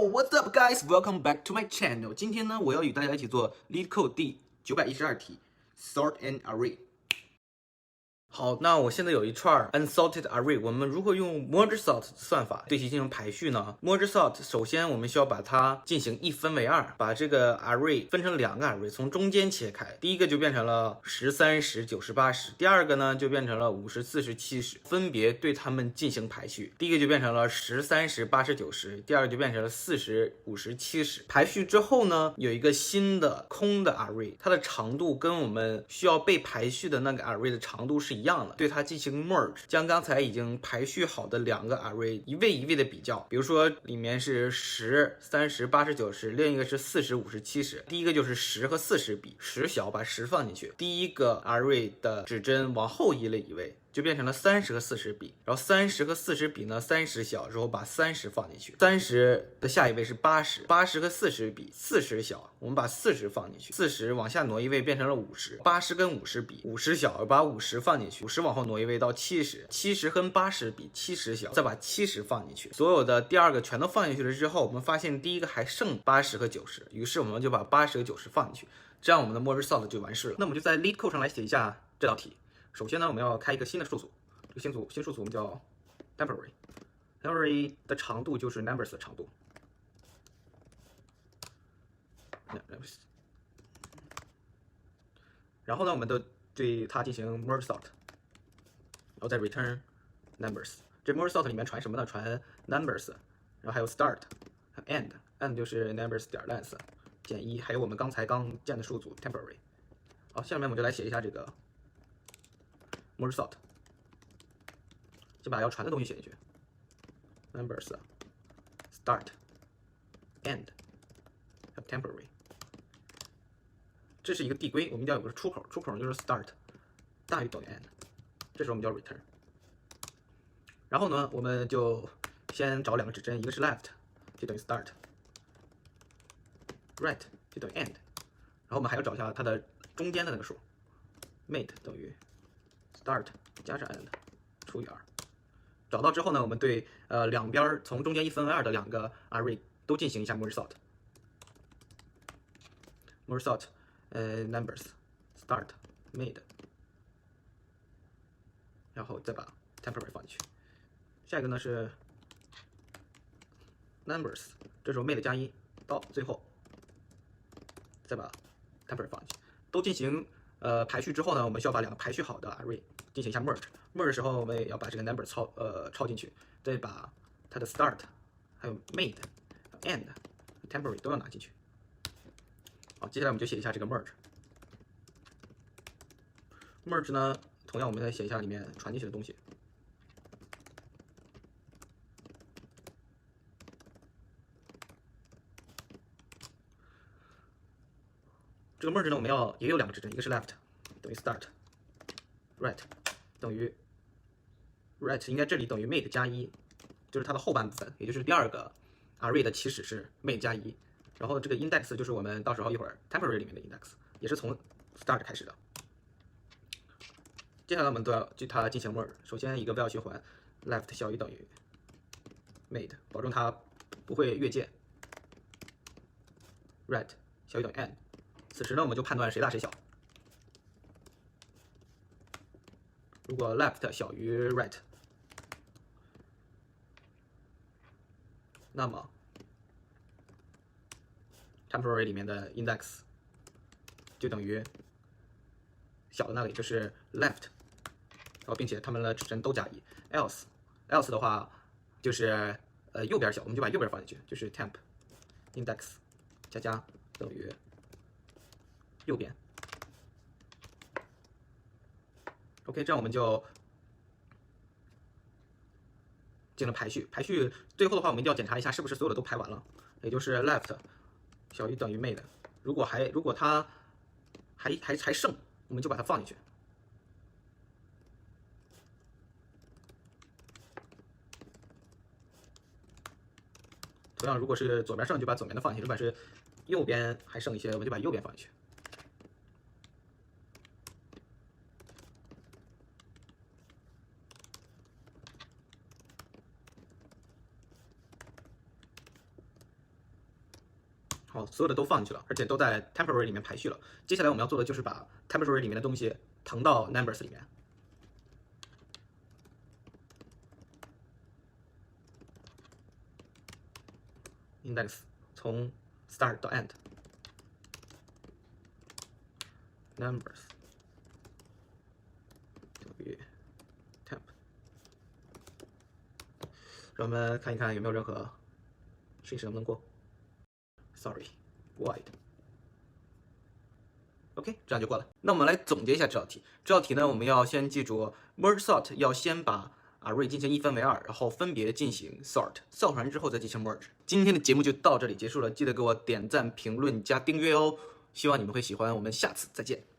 What's up, guys? Welcome back to my channel. 今天呢，我要与大家一起做 LeetCode 第912题 Sort an Array。好，那我现在有一串 unsorted array， 我们如何用 merge sort 算法对其进行排序呢 ？merge sort 首先我们需要把它进行一分为二，把这个 array 分成两个 array， 从中间切开。第一个就变成了10、30、90、80，第二个呢就变成了50、40、70，分别对它们进行排序。第一个就变成了10、30、80、90，第二个就变成了40、50、70。排序之后呢，有一个新的空的 array， 它的长度跟我们需要被排序的那个 array 的长度是一样的，对它进行 merge， 将刚才已经排序好的两个 array 一位一位的比较。比如说里面是10、30、80、90，另一个是40、50、70。第一个就是10和40比，10小，把10放进去。第一个 array 的指针往后移了一位，就变成了30和40比，然后30和40比呢，30小之后把30放进去，30的下一位是80和40比，40小，我们把40放进去，40往下挪一位变成了50，80跟50比，50小，把50放进去，50往后挪一位到70跟80比，70小，再把70放进去，所有的第二个全都放进去了之后，我们发现第一个还剩80和90，于是我们就把80和90放进去，这样我们的 merge sort 就完事了。那我们就在 LeetCode 上来写一下这道题。首先呢，我们要开一个新的数组，这个新数组我们叫 temporary 的长度就是 numbers 的长度。然后呢，我们对它进行 merge sort， 然后再 return numbers。这 merge sort 里面传什么呢？传 numbers， 然后还有 start 和 end 就是 numbers 点 length 减1，还有我们刚建的数组 temporary。好，下面我们就来写一下这个 merge sort， 先把要传的东西写进去 ，numbers start end temporary。这是一个递归，我们一定要有个出口，出口就是 start 大于等于 end， 这时候我们叫 return。然后呢，我们就先找两个指针，一个是 left 就等于 start，right 就等于 end， 然后我们还要找一下它的中间的那个数 ，mate 等于 start 加上 end 除以2。找到之后呢，我们对两边从中间一分为二的两个 array 都进行一下 merge sort。merge sort numbers start made， 然后再把 temporary 放进去。下一个呢是 numbers， 这时候 made 加1到最后，再把 temporary 放进去，都进行排序之后呢，我们需要把两个排序好的 array 进行一下 merge。merge 的时候，我们也要把这个 number 抄进去，再把它的 start 还有 made、end、temporary 都要拿进去。好，接下来我们就写一下这个 merge。merge 呢，同样我们再写一下里面传进去的东西。这个 merge 呢，我们也有两个指针，一个是 left 等于 start，right 等于 right 应该这里等于 made 加1，就是它的后半部分，也就是第二个 array 的起始是 made 加1，然后这个 index 就是我们到时候一会儿 temporary 里面的 index， 也是从 start 开始的。接下来我们都要对它进行 merge， 首先一个 while 循环 ，left 小于等于 made， 保证它不会越界 ，right 小于等于 end。此时呢，我们就判断谁大谁小。如果 left 小于 right， 那么 temporary 里面的 index 就等于小的那个，也就是 left， 然后并且它们的指针都加1。else 的话就是右边小，我们就把右边放进去，就是 temp index 加等于右边。OK， 这样我们就进行了排序。排序最后的话，我们一定要检查一下是不是所有的都排完了，也就是 left 小于等于 made。如果它还剩，我们就把它放进去。同样，如果是左边剩，就把左边的放进去；如果是右边还剩一些，我们就把右边放进去。好，所有的都放进去了，而且都在 temporary 里面排序了。接下来我们要做的就是把 temporary 里面的东西腾到 numbers 里面。index 从 start 到 end numbers 等于 temp， 让我们看一看有没有任何试一试能不能过。Sorry void OK， 这样就过了。那我们来总结一下这道题。这道题呢，我们要先记住 merge sort 要先把array 进行一分为二，然后分别进行 sort 完之后再进行 merge。今天的节目就到这里结束了，记得给我点赞、评论加订阅哦。希望你们会喜欢，我们下次再见。